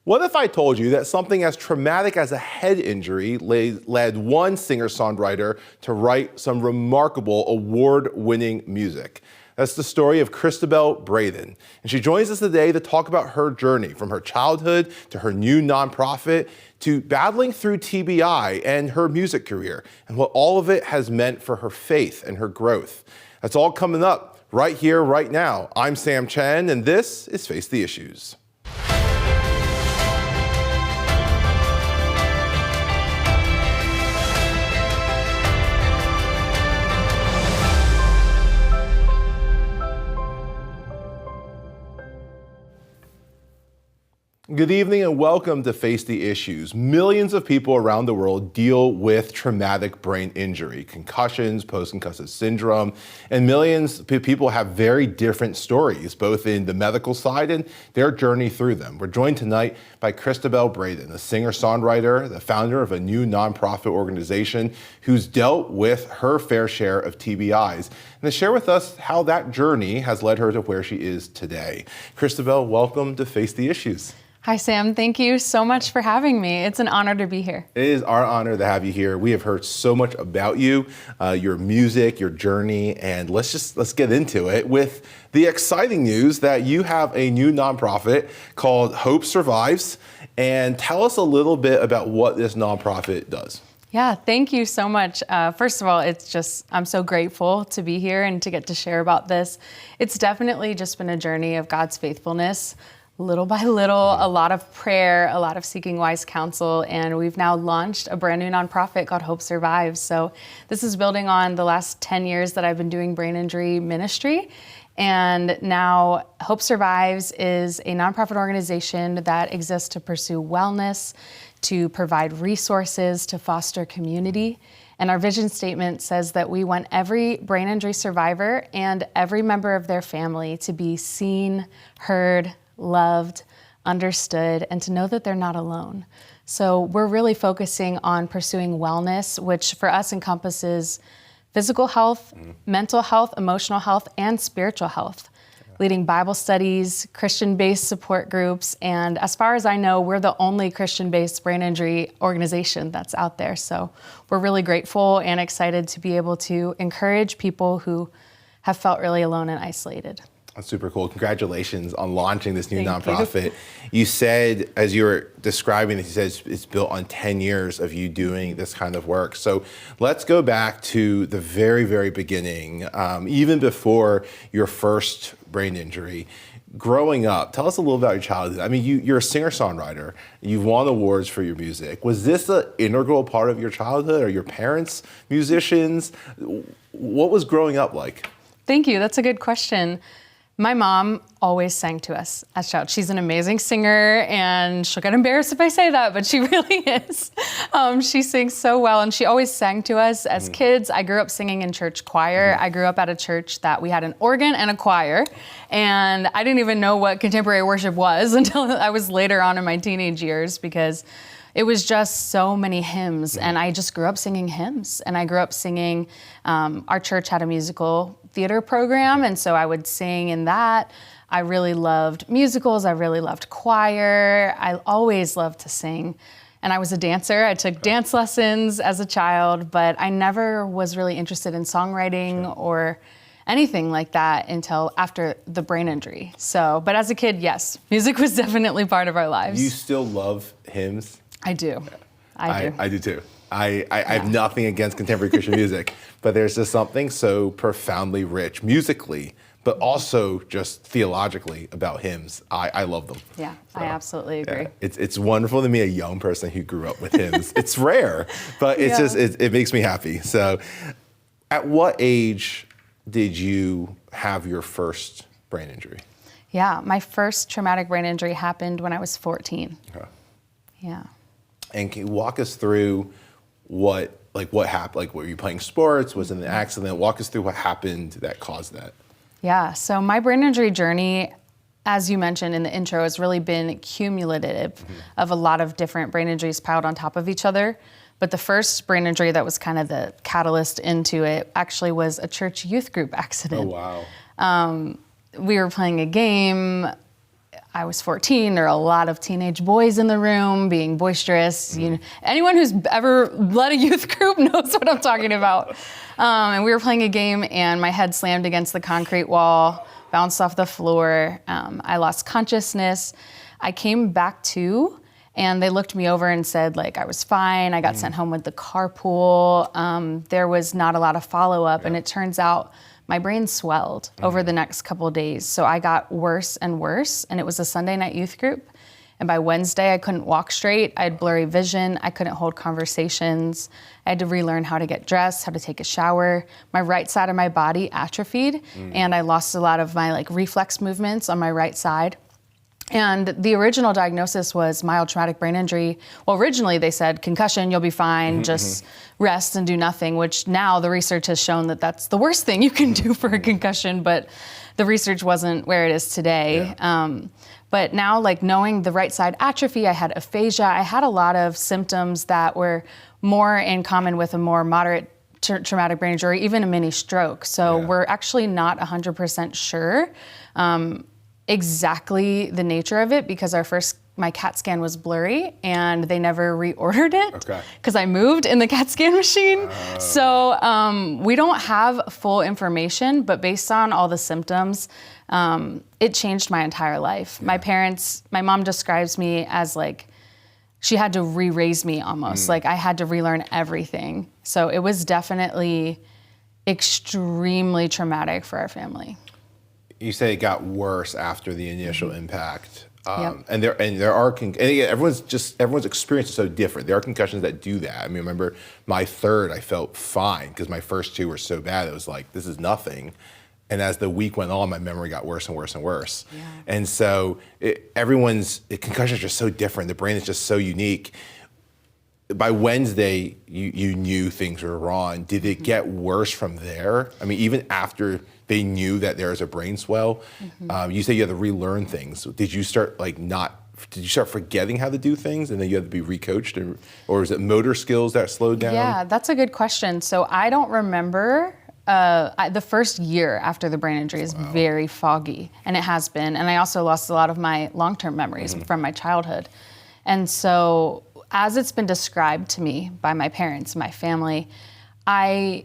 What if I told you that something as traumatic as a head injury led one singer-songwriter to write some remarkable award-winning music? That's the story of Christabel Braden. And she joins us today to talk about her journey from her childhood to her new nonprofit to battling through TBI and her music career and what all of it has meant for her faith and her growth. That's all coming up right here, right now. I'm Sam Chen, and this is Face the Issues. Good evening and welcome to Face the Issues. Millions of people around the world deal with traumatic brain injury, concussions, post-concussive syndrome, and millions of people have very different stories, both in the medical side and their journey through them. We're joined tonight by Christabel Braden, a singer-songwriter, the founder of a new nonprofit organization who's dealt with her fair share of TBIs, and to share with us how that journey has led her to where she is today. Christabel, welcome to Face the Issues. Hi, Sam. Thank you so much for having me. It's an honor to be here. It is our honor to have you here. We have heard so much about you, your music, your journey, and let's get into it with the exciting news that you have a new nonprofit called Hope Survives. And tell us a little bit about what this nonprofit does. Yeah, thank you so much. First of all, I'm so grateful to be here and to get to share about this. It's definitely just been a journey of God's faithfulness. Little by little, a lot of prayer, a lot of seeking wise counsel, and we've now launched a brand new nonprofit called Hope Survives. So this is building on the last 10 years that I've been doing brain injury ministry. And now Hope Survives is a nonprofit organization that exists to pursue wellness, to provide resources, to foster community. And our vision statement says that we want every brain injury survivor and every member of their family to be seen, heard, loved, understood, and to know that they're not alone. So we're really focusing on pursuing wellness, which for us encompasses physical health, mental health, emotional health, and spiritual health. Leading Bible studies, Christian-based support groups, and as far as I know, we're the only Christian-based brain injury organization that's out there. So we're really grateful and excited to be able to encourage people who have felt really alone and isolated. That's super cool. Congratulations on launching this new nonprofit. You said, as you were describing it, you said it's built on 10 years of you doing this kind of work. So let's go back to the very, very beginning, even before your first brain injury. Growing up, tell us a little about your childhood. I mean, you're a singer-songwriter. You've won awards for your music. Was this an integral part of your childhood? Are your parents musicians? What was growing up like? Thank you. That's a good question. My mom always sang to us as a child. She's an amazing singer, and she'll get embarrassed if I say that, but she really is. She sings so well, and she always sang to us as kids. I grew up singing in church choir. I grew up at a church that we had an organ and a choir, and I didn't even know what contemporary worship was until I was later on in my teenage years, because it was just so many hymns, and I just grew up singing hymns, and I grew up singing. Our church had a musical theater program, and so I would sing in that. I really loved musicals. I really loved choir. I always loved to sing. And I was a dancer. I took dance lessons as a child, but I never was really interested in songwriting or anything like that until after the brain injury. So, but as a kid, yes, music was definitely part of our lives. You still love hymns? I do. I do too. I have nothing against contemporary Christian music, but there's just something so profoundly rich musically, but also just theologically about hymns. I love them. Yeah, so, I absolutely agree. Yeah, it's wonderful to meet a young person who grew up with hymns. It's rare, but it's just, it makes me happy. So at what age did you have your first brain injury? Yeah, my first traumatic brain injury happened when I was 14. Okay. Yeah. And can you walk us through what happened? Like, were you playing sports? Was it an accident? Walk us through what happened that caused that. Yeah, so my brain injury journey, as you mentioned in the intro, has really been cumulative of a lot of different brain injuries piled on top of each other. But the first brain injury that was kind of the catalyst into it actually was a church youth group accident. Oh, wow. We were playing a game. I was 14. There are a lot of teenage boys in the room being boisterous. You know, anyone who's ever led a youth group knows what I'm talking about. And we were playing a game, and my head slammed against the concrete wall, bounced off the floor. I lost consciousness. I came back to, and they looked me over and said, like, I was fine. I got sent home with the carpool. There was not a lot of follow-up, and it turns out my brain swelled over the next couple of days. So I got worse and worse, and it was a Sunday night youth group. And by Wednesday, I couldn't walk straight. I had blurry vision. I couldn't hold conversations. I had to relearn how to get dressed, how to take a shower. My right side of my body atrophied, and I lost a lot of my like reflex movements on my right side. And the original diagnosis was mild traumatic brain injury. Well, originally they said concussion, you'll be fine, just rest and do nothing, which now the research has shown that that's the worst thing you can do for a concussion, but the research wasn't where it is today. But now, like knowing the right side atrophy, I had aphasia, I had a lot of symptoms that were more in common with a more moderate traumatic brain injury, even a mini stroke. So we're actually not 100% sure exactly the nature of it, because my CAT scan was blurry and they never reordered it because I moved in the CAT scan machine. So we don't have full information, but based on all the symptoms, it changed my entire life. My mom describes me as like, she had to re-raise me almost. Like I had to relearn everything. So it was definitely extremely traumatic for our family. You say it got worse after the initial impact, and there are and again, everyone's experience is so different. There are concussions that do that. I mean, remember my third, I felt fine because my first two were so bad. It was like, this is nothing. And as the week went on, my memory got worse and worse and worse. And so concussions are just so different. The brain is just so unique. By Wednesday, you knew things were wrong. Did it get worse from there? I mean, even after they knew that there was a brain swell, you say you had to relearn things. Did you start forgetting how to do things, and then you had to be recoached, or is it motor skills that slowed down? Yeah, that's a good question. So I don't remember. The first year after the brain injury is very foggy, and it has been. And I also lost a lot of my long-term memories from my childhood. And so as it's been described to me by my parents, my family, I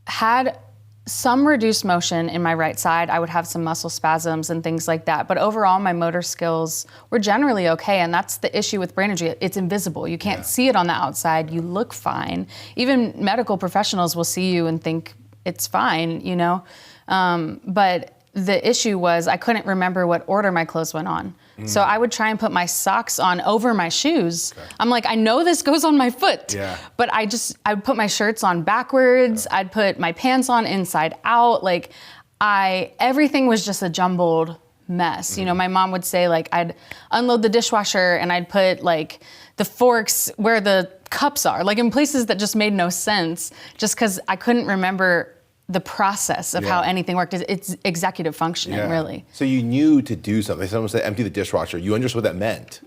had some reduced motion in my right side. I would have some muscle spasms and things like that. But overall, my motor skills were generally okay. And that's the issue with brain injury. It's invisible. You can't see it on the outside. You look fine. Even medical professionals will see you and think it's fine, you know? But the issue was I couldn't remember what order my clothes went on. So I would try and put my socks on over my shoes. I'm like, I know this goes on my foot, but I would put my shirts on backwards. I'd put my pants on inside out. Like everything was just a jumbled mess. You know, my mom would say like, I'd unload the dishwasher and I'd put like the forks where the cups are, like in places that just made no sense, just because I couldn't remember the process of how anything worked. It's executive functioning, really. So you knew to do something. Someone said empty the dishwasher. You understood what that meant.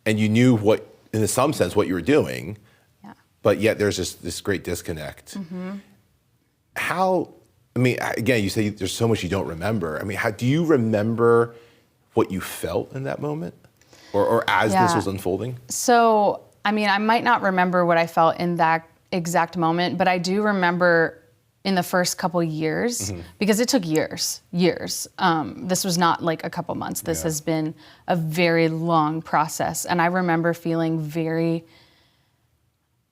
And you knew what, in some sense, what you were doing. But yet there's this great disconnect. How, I mean, again, you say there's so much you don't remember. I mean, how do you remember what you felt in that moment? Or as this was unfolding? So, I mean, I might not remember what I felt in that exact moment, but I do remember in the first couple years, because it took years. This was not like a couple months. This has been a very long process. And I remember feeling very,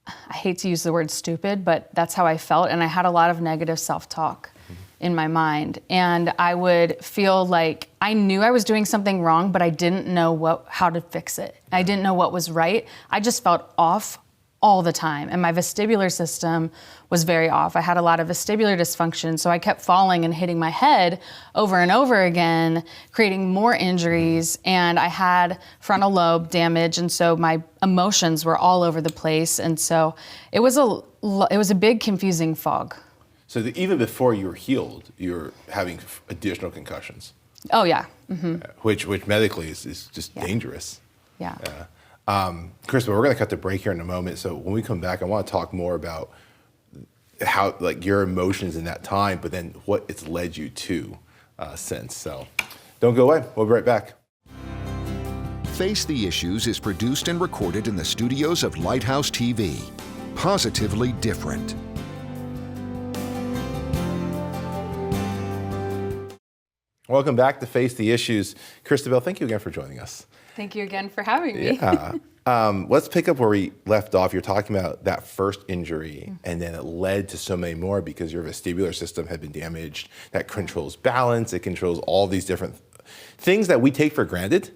I hate to use the word stupid, but that's how I felt. And I had a lot of negative self-talk in my mind. And I would feel like I knew I was doing something wrong, but I didn't know how to fix it. I didn't know what was right. I just felt off all the time. And my vestibular system was very off. I had a lot of vestibular dysfunction, so I kept falling and hitting my head over and over again, creating more injuries. And I had frontal lobe damage, and so my emotions were all over the place. And so it was a big confusing fog. So even before you were healed, you were having additional concussions. Oh yeah. Which medically is just dangerous. Kristen, we're going to cut the break here in a moment. So when we come back, I want to talk more about how, like, your emotions in that time, but then what it's led you to since. So don't go away. We'll be right back. Face the Issues is produced and recorded in the studios of Lighthouse TV. Positively different. Welcome back to Face the Issues. Christabel, thank you again for joining us. Thank you again for having me. Yeah. Let's pick up where we left off. You're talking about that first injury, and then it led to so many more because your vestibular system had been damaged. That controls balance. It controls all these different things that we take for granted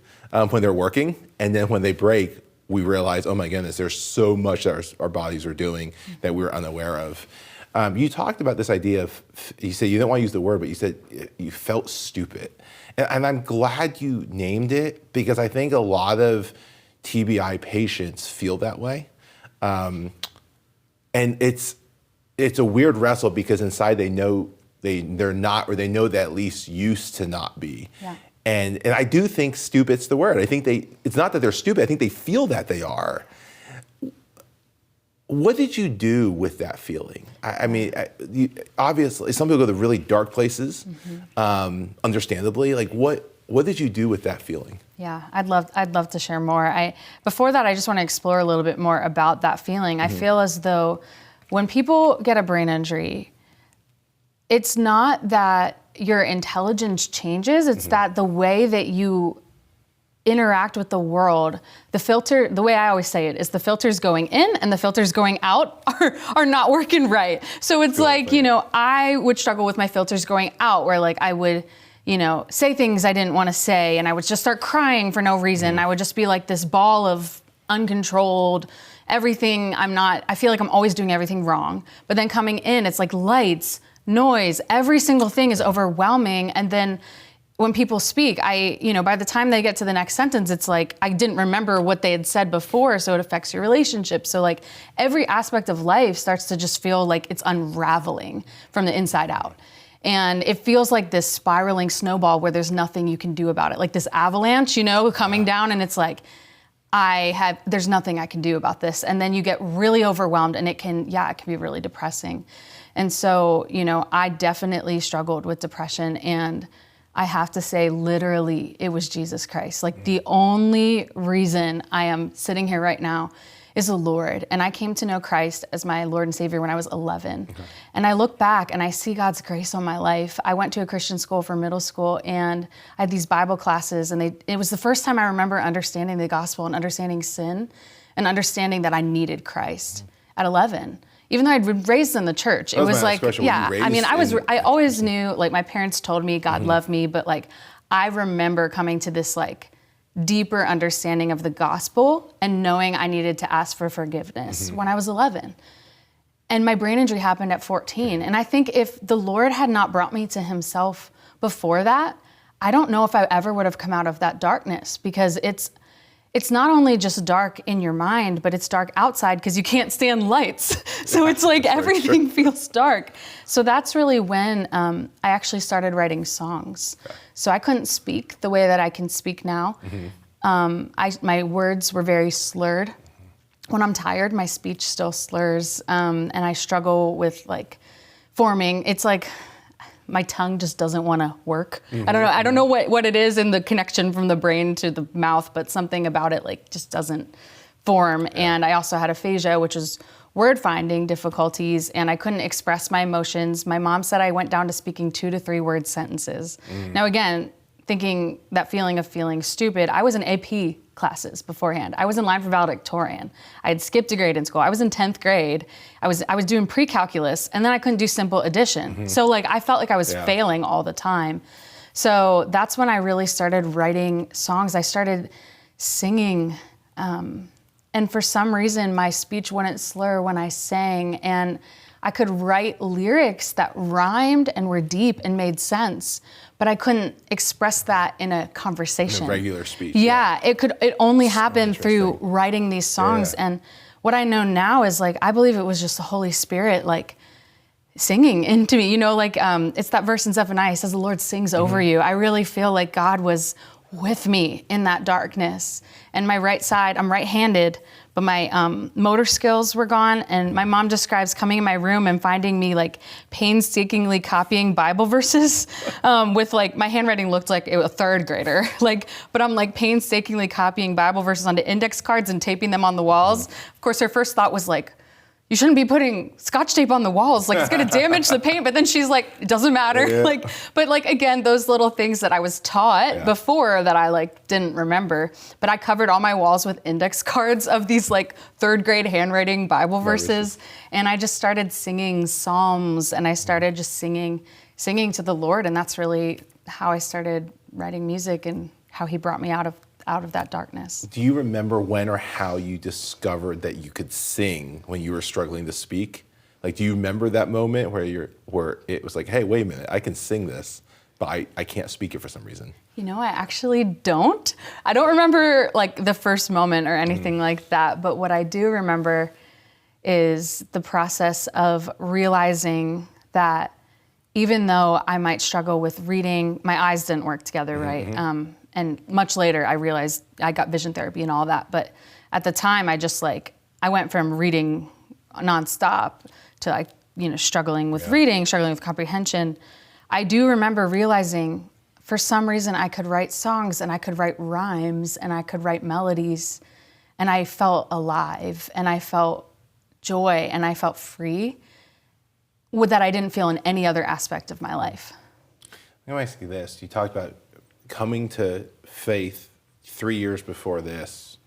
when they're working. And then when they break, we realize, oh my goodness, there's so much that our bodies are doing that we were unaware of. You talked about this idea of, you said you didn't want to use the word, but you said you felt stupid. And I'm glad you named it because I think a lot of TBI patients feel that way. And it's a weird wrestle because inside they know they're not, or they know they at least used to not be. Yeah. And I do think stupid's the word. I think it's not that they're stupid, I think they feel that they are. What did you do with that feeling? I mean, obviously, some people go to really dark places, understandably. Like, what did you do with that feeling? Yeah, I'd love to share more. Before that, I just want to explore a little bit more about that feeling. I feel as though when people get a brain injury, it's not that your intelligence changes, it's that the way that you interact with the world, the way I always say it is the filters going in and the filters going out are not working right. So it's I would struggle with my filters going out where like I would, say things I didn't want to say and I would just start crying for no reason. I would just be like this ball of uncontrolled everything. I feel like I'm always doing everything wrong. But then coming in, it's like lights, noise, every single thing is overwhelming. And then when people speak, by the time they get to the next sentence, it's like, I didn't remember what they had said before, so it affects your relationship. So like every aspect of life starts to just feel like it's unraveling from the inside out. And it feels like this spiraling snowball where there's nothing you can do about it. Like this avalanche, coming down, and it's like, there's nothing I can do about this. And then you get really overwhelmed, and it can be really depressing. And so, I definitely struggled with depression, and I have to say, literally, it was Jesus Christ. Like the only reason I am sitting here right now is the Lord. And I came to know Christ as my Lord and Savior when I was 11. Okay. And I look back and I see God's grace on my life. I went to a Christian school for middle school, and I had these Bible classes, and it was the first time I remember understanding the gospel and understanding sin and understanding that I needed Christ at 11. Even though I'd been raised in the church, it was like, I always knew, like my parents told me God loved me, but like I remember coming to this like deeper understanding of the gospel and knowing I needed to ask for forgiveness when I was 11. And my brain injury happened at 14. And I think if the Lord had not brought me to himself before that, I don't know if I ever would have come out of that darkness, because it's not only just dark in your mind, but it's dark outside because you can't stand lights. So it's like everything feels dark. So that's really when I actually started writing songs. Okay. So I couldn't speak the way that I can speak now. My words were very slurred. When I'm tired, my speech still slurs, and I struggle with like forming. It's like my tongue just doesn't want to work. I don't know what it is in the connection from the brain to the mouth, but something about it like just doesn't form. Yeah. And I also had aphasia, which is word finding difficulties, and I couldn't express my emotions. My mom said I went down to speaking 2 to 3 word sentences. Now again, thinking that feeling of feeling stupid, I was in AP classes beforehand. I was in line for valedictorian. I had skipped a grade in school. I was in 10th grade. I was doing pre-calculus, and then I couldn't do simple addition. So like I felt like I was failing all the time. So that's when I really started writing songs. I started singing, and for some reason my speech wouldn't slur when I sang, and I could write lyrics that rhymed and were deep and made sense, but I couldn't express that in a conversation. In a regular speech. Yeah, it only happened through writing these songs. Yeah. And what I know now is like, I believe it was just the Holy Spirit like singing into me, it's that verse in Zephaniah, it says the Lord sings over you. I really feel like God was with me in that darkness. And my right side, I'm right-handed, but my motor skills were gone. And my mom describes coming in my room and finding me like painstakingly copying Bible verses with like, my handwriting looked like a third grader. But I'm like painstakingly copying Bible verses onto index cards and taping them on the walls. Of course, her first thought was like, you shouldn't be putting Scotch tape on the walls. Like, it's gonna damage the paint. But then she's like, it doesn't matter. Yeah. But again, those little things that I was taught before that I like didn't remember. But I covered all my walls with index cards of these like third grade handwriting Bible verses. And I just started singing psalms, and I started just singing to the Lord. And that's really how I started writing music and how he brought me out of that darkness. Do you remember when or how you discovered that you could sing when you were struggling to speak? Like, do you remember that moment where it was like, hey, wait a minute, I can sing this, but I can't speak it for some reason? You know, I actually don't. I don't remember like the first moment or anything like that, but what I do remember is the process of realizing that even though I might struggle with reading, my eyes didn't work together right. And much later, I realized I got vision therapy and all that. But at the time, I went from reading nonstop to struggling with reading, struggling with comprehension. I do remember realizing, for some reason, I could write songs and I could write rhymes and I could write melodies, and I felt alive and I felt joy and I felt free that I didn't feel in any other aspect of my life. Let me ask you this. You talked about coming to faith 3 years before this.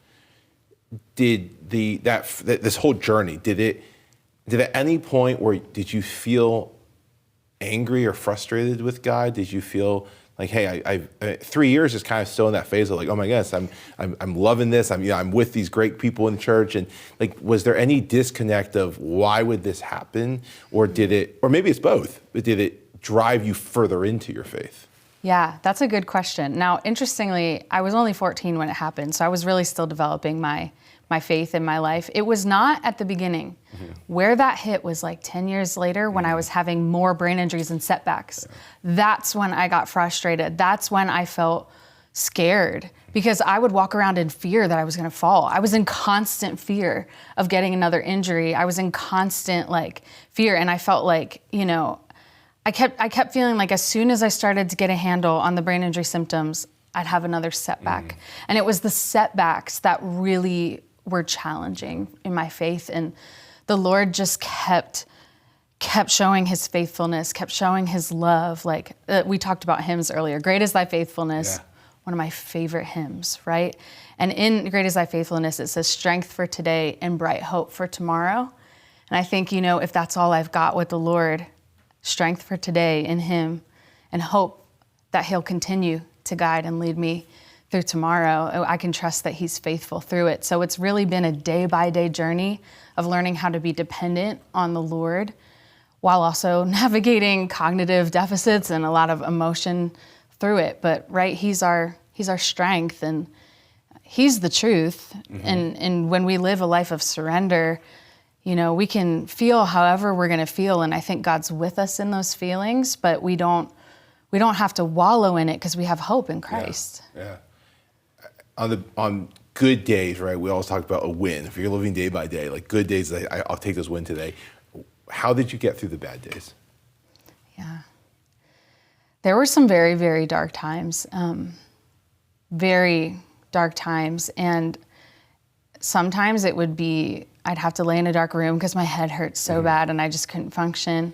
Did this whole journey, did at any point did you feel angry or frustrated with God? Did you feel like, hey, I 3 years is kind of still in that phase of like, oh my goodness, I'm loving this. I'm with these great people in church, and like, was there any disconnect of why would this happen, or maybe it's both, but did it drive you further into your faith? Yeah, that's a good question. Now, interestingly, I was only 14 when it happened, so I was really still developing my faith in my life. It was not at the beginning. Where that hit was like 10 years later when I was having more brain injuries and setbacks. That's when I got frustrated. That's when I felt scared, because I would walk around in fear that I was gonna fall. I was in constant fear of getting another injury. I was in constant fear, and I felt like, I kept feeling like as soon as I started to get a handle on the brain injury symptoms, I'd have another setback. And it was the setbacks that really were challenging in my faith. And the Lord just kept showing his faithfulness, kept showing his love. We talked about hymns earlier. Great is thy faithfulness, one of my favorite hymns, right? And in Great is thy faithfulness, it says strength for today and bright hope for tomorrow. And I think, if that's all I've got with the Lord, strength for today in him, and hope that he'll continue to guide and lead me through tomorrow, I can trust that he's faithful through it. So it's really been a day-by-day journey of learning how to be dependent on the Lord while also navigating cognitive deficits and a lot of emotion through it. But he's our strength, and he's the truth. And when we live a life of surrender, we can feel however we're going to feel, and I think God's with us in those feelings, but we don't have to wallow in it because we have hope in Christ. Yeah. On good days, right? We always talk about a win. If you're living day by day, like good days, I'll take this win today. How did you get through the bad days? Yeah. There were some very, very dark times, and sometimes it would be, I'd have to lay in a dark room because my head hurt so bad and I just couldn't function.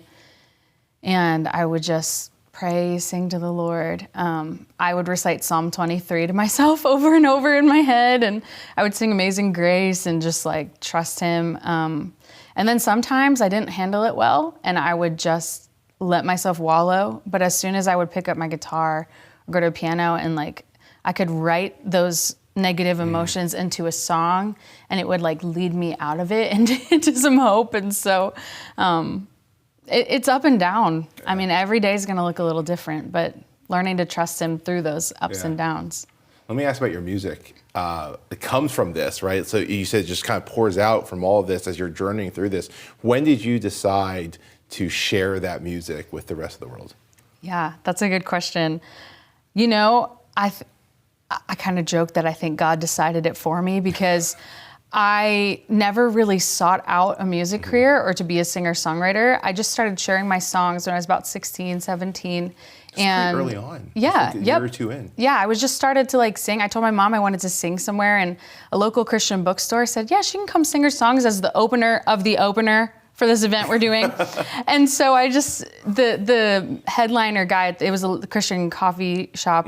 And I would just pray, sing to the Lord. I would recite Psalm 23 to myself over and over in my head, and I would sing Amazing Grace and just trust him. And then sometimes I didn't handle it well, and I would just let myself wallow. But as soon as I would pick up my guitar or go to a piano, and I could write those negative emotions into a song, and it would lead me out of it into some hope. And so it's up and down. I mean, every day is going to look a little different, but learning to trust him through those ups and downs. Let me ask about your music. It comes from this, right? So you said it just kind of pours out from all of this as you're journeying through this. When did you decide to share that music with the rest of the world? Yeah, that's a good question. I kind of joke that I think God decided it for me because I never really sought out a music career or to be a singer-songwriter. I just started sharing my songs when I was about 16, 17. And pretty early on. Yeah. Like a year or two in. Yeah, I was just started to like sing. I told my mom I wanted to sing somewhere, and a local Christian bookstore said, yeah, she can come sing her songs as the opener of the opener for this event we're doing. And so I just, the headliner guy, it was a Christian coffee shop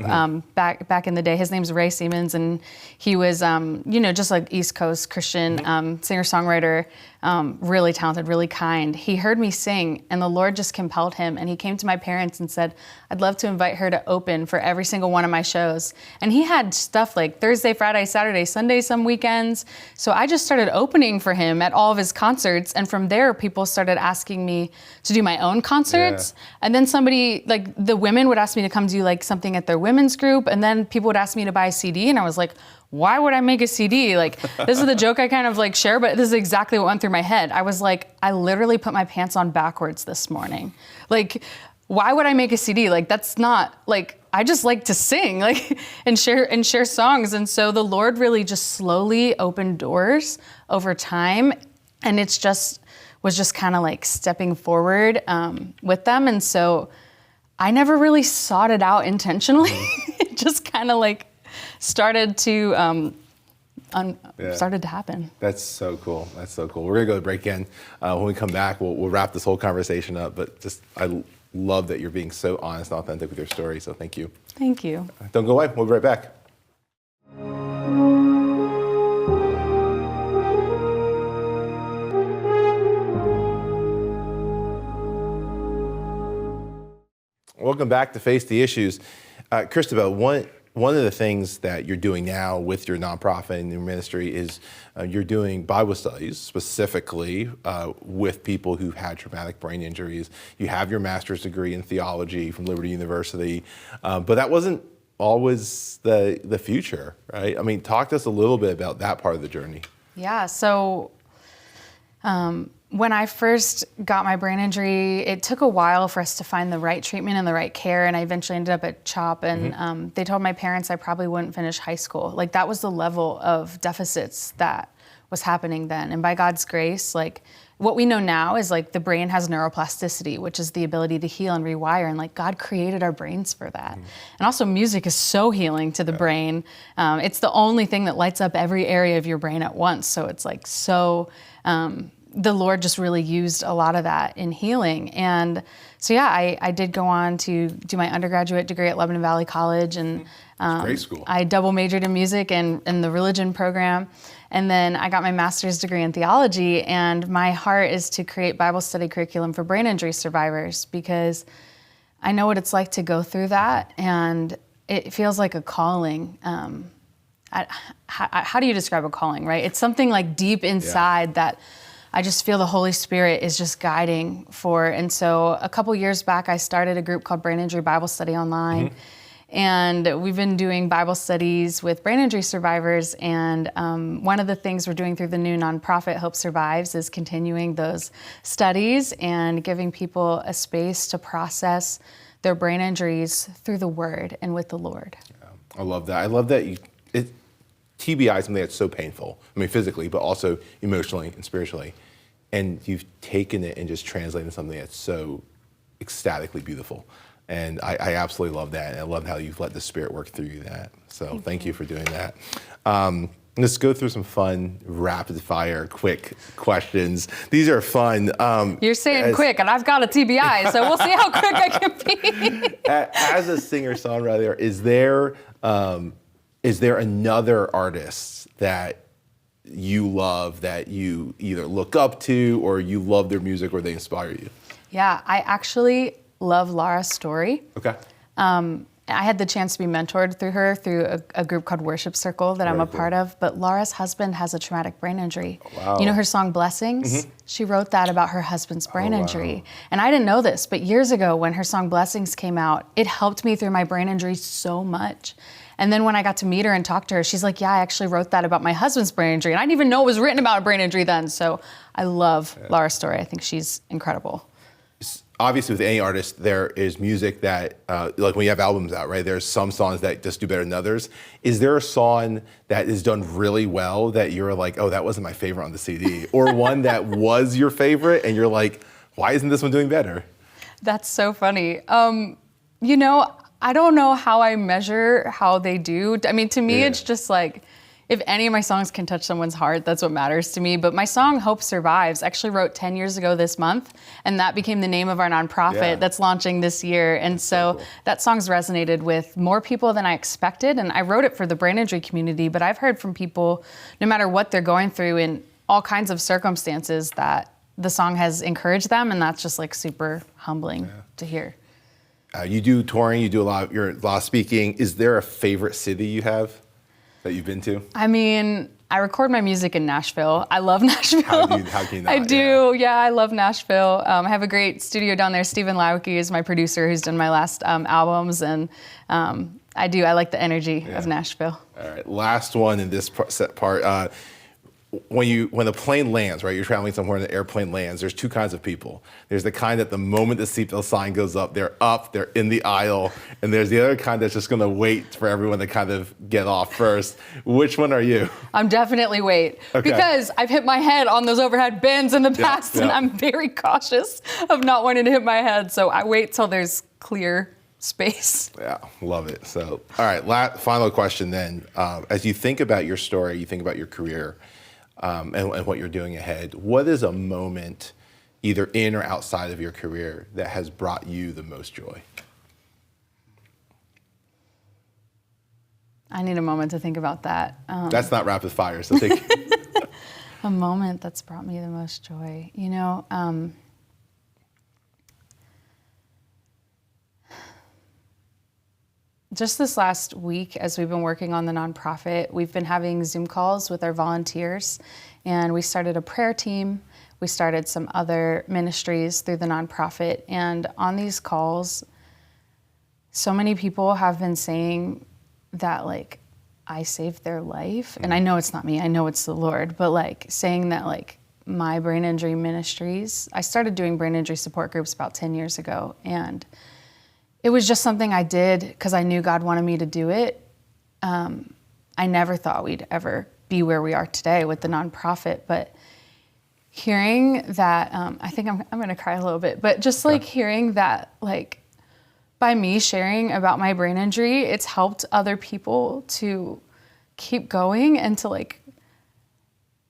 back in the day. His name's Ray Siemens, and he was, just like East Coast Christian singer-songwriter, really talented, really kind. He heard me sing, and the Lord just compelled him, and he came to my parents and said, I'd love to invite her to open for every single one of my shows. And he had stuff like Thursday, Friday, Saturday, Sunday, some weekends. So I just started opening for him at all of his concerts, and from there, people started asking me to do my own concerts. Yeah. And then somebody, like the women would ask me to come do like something at their women's group, and then people would ask me to buy a CD, and I was like, why would I make a CD? Like, this is the joke I kind of like share, but this is exactly what went through my head. I was like, I literally put my pants on backwards this morning. Like, why would I make a CD? Like, that's not, like, I just like to sing, like, and share songs. And so the Lord really just slowly opened doors over time. And was just kind of like stepping forward with them. And so I never really sought it out intentionally. It just kind of like started to started to happen. That's so cool. That's so cool. We're gonna go to break in. When we come back, we'll wrap this whole conversation up. But just I love that you're being so honest and authentic with your story. So thank you. Thank you. Don't go away. We'll be right back. Welcome back to Face the Issues. Christabel, one of the things that you're doing now with your nonprofit and your ministry is you're doing Bible studies specifically with people who've had traumatic brain injuries. You have your master's degree in theology from Liberty University, but that wasn't always the future, right? I mean, talk to us a little bit about that part of the journey. Yeah, so when I first got my brain injury, it took a while for us to find the right treatment and the right care, and I eventually ended up at CHOP, and they told my parents I probably wouldn't finish high school. Like, that was the level of deficits that was happening then. And by God's grace, like, what we know now is like the brain has neuroplasticity, which is the ability to heal and rewire, and like God created our brains for that. And also music is so healing to the brain. It's the only thing that lights up every area of your brain at once. So it's like so... the Lord just really used a lot of that in healing. And so, yeah, I did go on to do my undergraduate degree at Lebanon Valley College. And great school. I double majored in music and in the religion program. And then I got my master's degree in theology. And my heart is to create Bible study curriculum for brain injury survivors, because I know what it's like to go through that. And it feels like a calling. How do you describe a calling, right? It's something like deep inside that I just feel the Holy Spirit is just guiding for. And so a couple years back, I started a group called Brain Injury Bible Study Online. And we've been doing Bible studies with brain injury survivors. And one of the things we're doing through the new nonprofit, Hope Survives, is continuing those studies and giving people a space to process their brain injuries through the Word and with the Lord. Yeah, I love that. I love that TBI is something that's so painful. I mean, physically, but also emotionally and spiritually. And you've taken it and just translated something that's so ecstatically beautiful. And I absolutely love that. And I love how you've let the Spirit work through that. So thank you for doing that. Let's go through some fun, rapid fire, quick questions. These are fun. You're saying quick, and I've got a TBI, so we'll see how quick I can be. As a singer-songwriter, is there another artist that you love, that you either look up to, or you love their music, or they inspire you? Yeah, I actually love Laura Story. Okay. I had the chance to be mentored through her through a group called Worship Circle that I'm a part of. But Laura's husband has a traumatic brain injury. Wow. You know her song Blessings? She wrote that about her husband's brain injury. And I didn't know this, but years ago when her song Blessings came out, it helped me through my brain injury so much. And then when I got to meet her and talk to her, she's like, yeah, I actually wrote that about my husband's brain injury. And I didn't even know it was written about a brain injury then. So I love Laura Story. I think she's incredible. obviously with any artist, there is music that, like when you have albums out, right? There's some songs that just do better than others. Is there a song that is done really well that you're like, oh, that wasn't my favorite on the CD? Or one that was your favorite and you're like, why isn't this one doing better? That's so funny. You know, I don't know how I measure how they do. I mean, to me, it's just like, if any of my songs can touch someone's heart, that's what matters to me. But my song, Hope Survives, actually wrote 10 years ago this month, and that became the name of our nonprofit that's launching this year. And so that song's resonated with more people than I expected. And I wrote it for the brain injury community, but I've heard from people, no matter what they're going through in all kinds of circumstances, that the song has encouraged them, and that's just like super humbling to hear. You do touring, you do a lot of speaking. Is there a favorite city you have that you've been to? I mean, I record my music in Nashville. I love Nashville. How can you not? I do, I love Nashville. I have a great studio down there. Stephen Lauke is my producer who's done my last albums, and I like the energy of Nashville. All right, last one in this set part. When the plane lands, right, you're traveling somewhere and the airplane lands, there's two kinds of people. There's the kind that the moment the seatbelt sign goes up, they're in the aisle, and there's the other kind that's just gonna wait for everyone to kind of get off first. Which one are you? I'm definitely wait, because I've hit my head on those overhead bins in the past, and I'm very cautious of not wanting to hit my head, so I wait till there's clear space. Yeah, love it. So, all right, final question then. As you think about your story, you think about your career, and what you're doing ahead, what is a moment, either in or outside of your career, that has brought you the most joy? I need a moment to think about that. That's not rapid fire, so think. A moment that's brought me the most joy. You know, just this last week, as we've been working on the nonprofit, we've been having Zoom calls with our volunteers, and we started a prayer team. We started some other ministries through the nonprofit, and on these calls, so many people have been saying that, like, I saved their life. And I know it's not me, I know it's the Lord, but like saying that, like, my brain injury ministries, I started doing brain injury support groups about 10 years ago, and it was just something I did because I knew God wanted me to do it. I never thought we'd ever be where we are today with the nonprofit, but hearing that, I think I'm gonna cry a little bit, but just like hearing that, like, by me sharing about my brain injury, it's helped other people to keep going and to like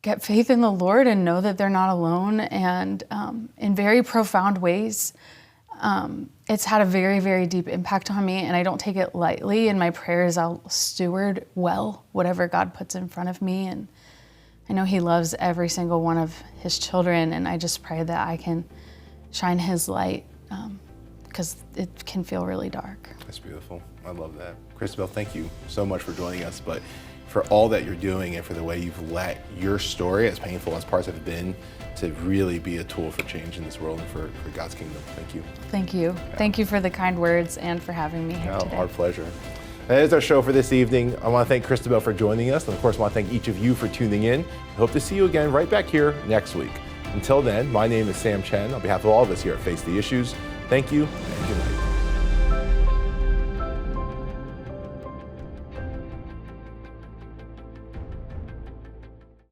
get faith in the Lord and know that they're not alone. And in very profound ways, it's had a very, very deep impact on me, and I don't take it lightly. In my prayers, I'll steward well whatever God puts in front of me, and I know He loves every single one of His children, and I just pray that I can shine His light, because it can feel really dark. That's beautiful. I love that. Christabel, thank you so much for joining us, but for all that you're doing and for the way you've let your story, as painful as parts have been, to really be a tool for change in this world and for God's kingdom. Thank you. Thank you. Yeah. Thank you for the kind words and for having me here today. Our pleasure. That is our show for this evening. I want to thank Christabel for joining us, and of course I want to thank each of you for tuning in. I hope to see you again right back here next week. Until then, my name is Sam Chen. On behalf of all of us here at Face the Issues, thank you and good night.